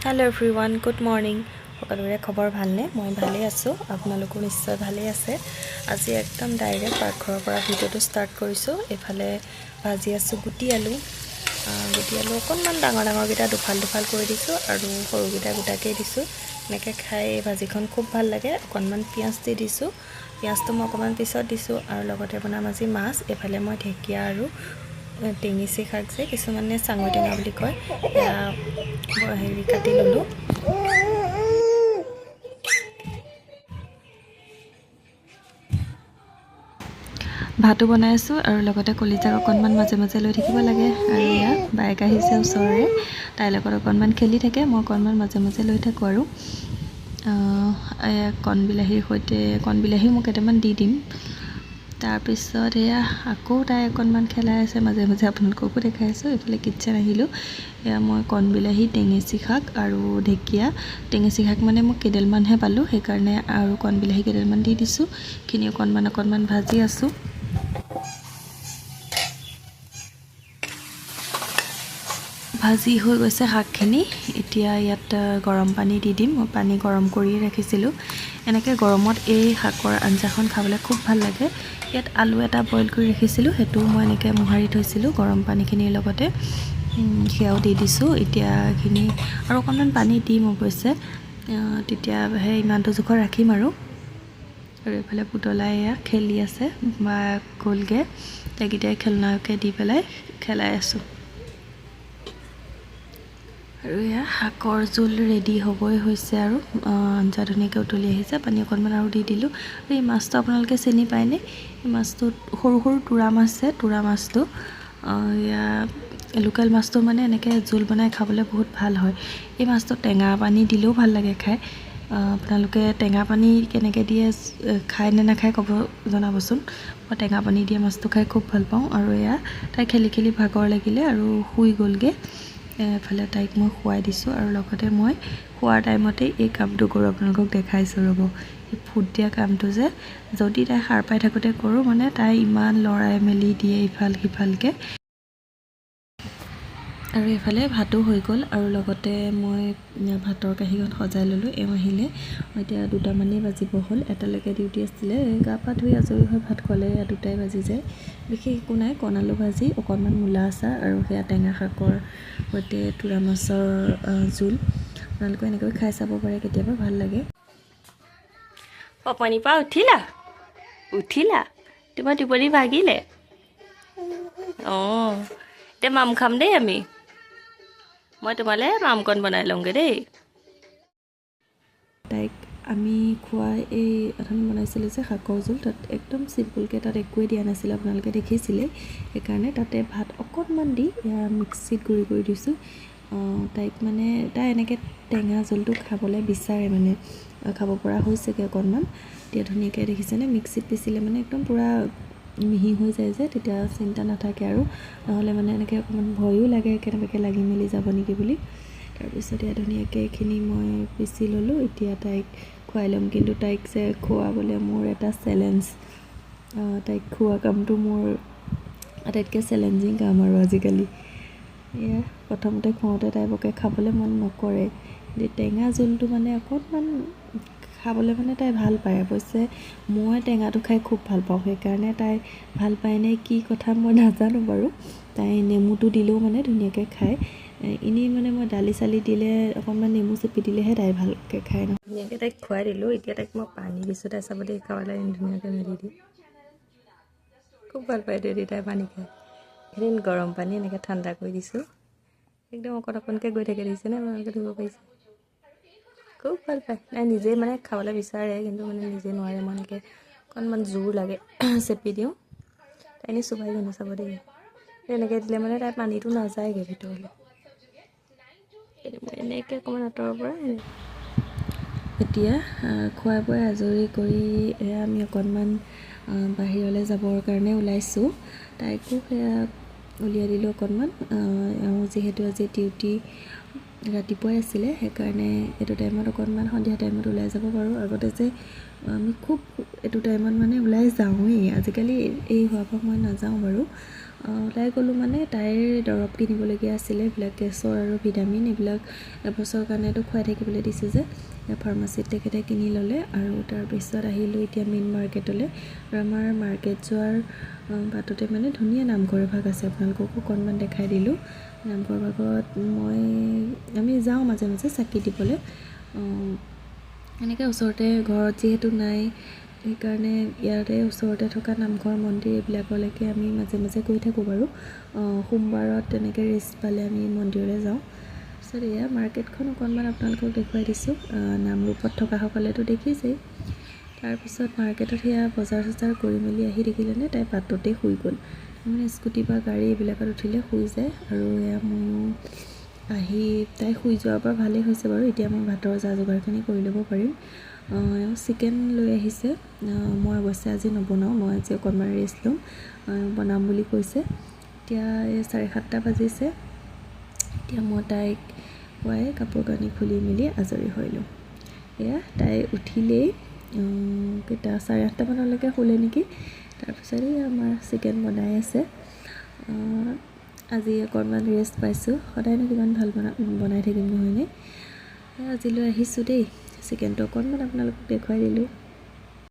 Hello' everyone, good morning. সকলোৰে খবৰ ভালনে? মই ভালেই আছোঁ, আপোনালোকো নিশ্চয় ভালেই আছে। আজি একদম ডাইৰেক্ট পাকঘৰৰ পৰা ভিডিঅ'টো ষ্টাৰ্ট কৰিছোঁ। এইফালে ভাজি আছোঁ গুটি আলু অকণমান ডাঙৰ ডাঙৰকেইটা দুফাল কৰি দিছোঁ আৰু সৰুকেইটা গোটাকেই দিছোঁ। এনেকৈ খাই এই ভাজিখন খুব ভাল লাগে। অকণমান পিঁয়াজ দি দিছোঁ, পিঁয়াজটো মই অকণমান পিছত দিছোঁ আৰু লগতে বনাম আজি মাছ। এইফালে মই ঢেকীয়া আৰু টেঙেচি শাক যে কিছুমানে চাঙৈ টেঙা বুলি কয়, হেৰি কাটি ল'লোঁ। ভাতো বনাই আছোঁ আৰু লগতে কলিজাক অকণমান মাজে মাজে লৈ থাকিব লাগে। আৰু এয়া বাইক আহিছে ওচৰৰে, তাইৰ লগত অকণমান খেলি থাকে, মই অকণমান মাজে মাজে লৈ থাকোঁ। আৰু কণবিলাহীৰ সৈতে কণবিলাহীও মই কেইটামান দি দিম। তাৰপিছত এয়া আকৌ তাই অকণমান খেলাই আছে, মাজে মাজে আপোনালোককো দেখাই আছোঁ। এইফালে কিটচেন আহিলোঁ। এয়া মই কণবিলাহী, টেঙেচি শাক আৰু ঢেকীয়া। টেঙেচি শাক মানে মই কেইডালমানহে পালোঁ, সেইকাৰণে আৰু কণবিলাহী কেইডালমান দি দিছোঁ। এইখিনি অকণমান ভাজি আছোঁ। ভাজি হৈ গৈছে শাকখিনি। এতিয়া ইয়াত গৰম পানী দি দিম। মই পানী গৰম কৰিয়ে ৰাখিছিলোঁ। এনেকৈ গৰমত এই শাকৰ আঞ্জাখন খাবলৈ খুব ভাল লাগে। ইয়াত আলু এটা বইল কৰি ৰাখিছিলোঁ, সেইটোও মই এনেকৈ মোহাৰি থৈছিলোঁ গৰম পানীখিনিৰ লগতে, সেয়াও দি দিছোঁ। এতিয়া এইখিনি আৰু অকণমান পানী দিম অৱশ্যে, তেতিয়াহে ইমানটো জোখত ৰাখিম। আৰু এইফালে পুতলাই এয়া খেলি আছে বা গ'লগৈ, তাইকেইটাই খেলনাকে দি পেলাই খেলাই আছোঁ। আৰু এয়া শাকৰ জোল ৰেডি হ'বই হৈছে আৰু আঞ্জা ধুনীয়াকৈ উতলি আহিছে। পানী অকণমান আৰু দি দিলোঁ। আৰু এই মাছটো আপোনালোকে চিনি পায়নে? এই মাছটো সৰু সৰু তোৰা মাছ যে, তোৰা মাছটো এয়া লোকেল মাছটো মানে এনেকৈ জোল বনাই খাবলৈ বহুত ভাল হয়। এই মাছটো টেঙা পানী দিলেও ভাল লাগে খাই। আপোনালোকে টেঙা পানী কেনেকৈ দিয়ে খায় নে নাখায় ক'ব, জনাবচোন। মই টেঙা পানী দিয়া মাছটো খাই খুব ভাল পাওঁ। আৰু এয়া তাই খেলি খেলি ভাগৰ লাগিলে আৰু শুই গ'লগৈ। এফালে তাইক মই শুৱাই দিছোঁ আৰু লগতে মই শোৱাৰ টাইমতেই এই কামটো কৰোঁ, আপোনালোকক দেখাইছোঁ ৰ'ব। এই ফুট দিয়া কামটো যে যদি তাই সাৰ পাই থাকোঁতে কৰোঁ, মানে তাই ইমান লৰাই মেলি দিয়ে ইফাল সিফালকৈ। আৰু এইফালে ভাতো হৈ গ'ল আৰু লগতে মই ভাতৰ কাঁহীখন সজাই ল'লোঁ। এওঁ আহিলে, এতিয়া 2টামানেই বাজিব হ'ল। এটালৈকে ডিউটি আছিলে। গা পা ধুই আজৰি হৈ ভাত খোৱালে 2টাই বাজি যায়। বিশেষ একো নাই, কণ আলু ভাজি, অকণমান মূলা আচাৰ আৰু সেয়া টেঙা শাকৰ সৈতে তোৰা মাছৰ জোল। আপোনালোকে এনেকৈ খাই চাব পাৰে, কেতিয়াবা ভাল লাগে। পানীৰ পৰা উঠিলা? তোমাৰ টোপনি ভাগিলে? অঁ, এতিয়া মাম খাম দেই আমি। মই তোমালৈ মামকণ বনাই লওঁগৈ দেই। তাইক আমি খুৱাই এই অথনি বনাইছিলোঁ যে শাকৰ জোল, তাত একদম চিম্পুলকৈ, তাত একোৱেই দিয়া নাছিলে, আপোনালোকে দেখিছিলে। সেইকাৰণে তাতে ভাত অকণমান দি মিক্সিত গুড়ি কৰি দিছোঁ। তাইক মানে তাই এনেকৈ টেঙা জোলটো খাবলৈ বিচাৰে, মানে খাব পৰা হৈছেগৈ অকণমান। এতিয়া ধুনীয়াকৈ দেখিছেনে, মিক্সিত পিচিলে মানে একদম পূৰা মিহি হৈ যায় যে, তেতিয়া চিন্তা নাথাকে আৰু। নহ'লে মানে এনেকৈ অকণমান ভয়ো লাগে, কেনেবাকৈ লাগি মেলি যাব নেকি বুলি। তাৰপিছত এয়া ধুনীয়াকৈ এইখিনি মই পিচি ল'লোঁ। এতিয়া তাইক খুৱাই ল'ম, কিন্তু তাইক যে খুৱাবলৈ মোৰ এটা চেলেঞ্জ। তাইক খোৱা কামটো মোৰ আটাইতকৈ চেলেঞ্জিং কাম আৰু আজিকালি। এয়া প্ৰথমতে খুৱাওঁতে তাই বৰকৈ খাবলৈ মন নকৰে। টেঙা জোলটো মানে অকণমান খাবলৈ মানে তাই ভাল পায়। অৱশ্যে মই টেঙাটো খাই খুব ভাল পাওঁ, সেইকাৰণে তাই ভাল পায়নে কি কথা মই নাজানো বাৰু। তাই নেমুটো দিলেও মানে ধুনীয়াকৈ খায়। এনেই মানে মই দালি চালি দিলে অকণমান নেমু চেপি দিলেহে তাই ভালকৈ খায়। ধুনীয়াকৈ তাইক খুৱাই দিলোঁ। এতিয়া তাইক মই পানী দিছোঁ, তাই চাব দেই খাবলৈ ধুনীয়াকৈ মেলি দি খুব ভাল পায় দেই তাই পানী খায়। এদিন গৰম পানী এনেকৈ ঠাণ্ডা কৰি দিছোঁ, একদম অকণকৈ গৈ থাকে, দিছেনে? আপোনালোকে ধৰিব পাৰিছে, খুব ভাল পায়। তাই নিজেই মানে খাবলৈ বিচাৰে, কিন্তু মানে নিজে নোৱাৰে। মই এনেকৈ অকণমান জোৰ লাগে চেপি দিওঁ, তাই এনেই চোবাই জানো চাব দেই। এনেকৈ দিলে মানে তাই পানীটো নাযায়গৈ ভিতৰলৈ। মই এনেকৈ অকণমান আঁতৰৰ পৰা এতিয়া খোৱাই বোৱাই আজৰি কৰি আমি অকণমান বাহিৰলৈ যাবৰ কাৰণে ওলাইছোঁ। তাইকো সেয়া উলিয়াই দিলোঁ অকণমান। যিহেতু আজি ডিউটি ৰাতিপুৱাই আছিলে, সেইকাৰণে এইটো টাইমত অকণমান সন্ধিয়া টাইমত ওলাই যাব পাৰোঁ। আগতে যে আমি খুব এইটো টাইমত মানে ওলাই যাওঁৱেই। আজিকালি এই হোৱাৰ পৰা মই নাযাওঁ বাৰু। ওলাই গ'লোঁ মানে তাইৰ দৰৱ কিনিবলগীয়া আছিলে, এইবিলাক গেছৰ আৰু ভিটামিন, এইবিলাক এবছৰৰ কাৰণেতো খুৱাই থাকিবলৈ দিছে যে ফাৰ্মাচীত তেখেতে কিনি ল'লে। আৰু তাৰপিছত আহিলোঁ এতিয়া মেইন মাৰ্কেটলৈ। আৰু আমাৰ মাৰ্কেট যোৱাৰ বাটতে মানে ধুনীয়া নামঘৰ এভাগ আছে, আপোনালোককো অকণমান দেখাই দিলোঁ। নামঘৰ ভাগত আমি যাওঁ মাজে মাজে চাকি দিবলৈ। এনেকৈ ওচৰতে, ঘৰত যিহেতু নাই সেইকাৰণে ইয়াতে ওচৰতে থকা নামঘৰ মন্দিৰ এইবিলাকলৈকে আমি মাজে মাজে গৈ থাকোঁ বাৰু। সোমবাৰত তেনেকৈ ৰেষ্ট পালে আমি মন্দিৰলৈ যাওঁ। তাৰপিছত এয়া মাৰ্কেটখন অকণমান আপোনালোকক দেখুৱাই দিছোঁ। নামৰূপত থকাসকলেতো দেখিছেই। তাৰপিছত মাৰ্কেটত সেয়া বজাৰ চজাৰ কৰি মেলি আহি দেখিলেনে তাই বাটতে শুই গ'ল। মানে স্কুটি বা গাড়ী এইবিলাকত উঠিলে শুই যায়। আৰু এয়া ময়ো আহি তাই শুই যোৱাৰ পৰা ভালেই হৈছে বাৰু। এতিয়া মই ভাতৰ যা যোগাৰখিনি কৰি ল'ব পাৰিম। চিকেন লৈ আহিছে। মই অৱশ্যে আজি নবনাওঁ, মই আজি অকণমান ৰেষ্ট ল'ম। বনাম বুলি কৈছে। এতিয়া এই 7:30 বাজিছে। এতিয়া মই তাইক খুৱাই কাপোৰ কানি খুলি মেলি আজৰি হৈ লওঁ। এয়া তাই উঠিলেই কেইটা 8:30 মানলৈকে শুলে নেকি। তাৰপিছত এই আমাৰ চিকেন বনাই আছে। আজি অকণমান ৰেষ্ট পাইছোঁ। সদায়নো কিমান ভাল বনাই থাকিম নহয়নে। আজি লৈ আহিছোঁ দেই চিকেনটো, অকণমান আপোনালোকক দেখুৱাই দিলোঁ।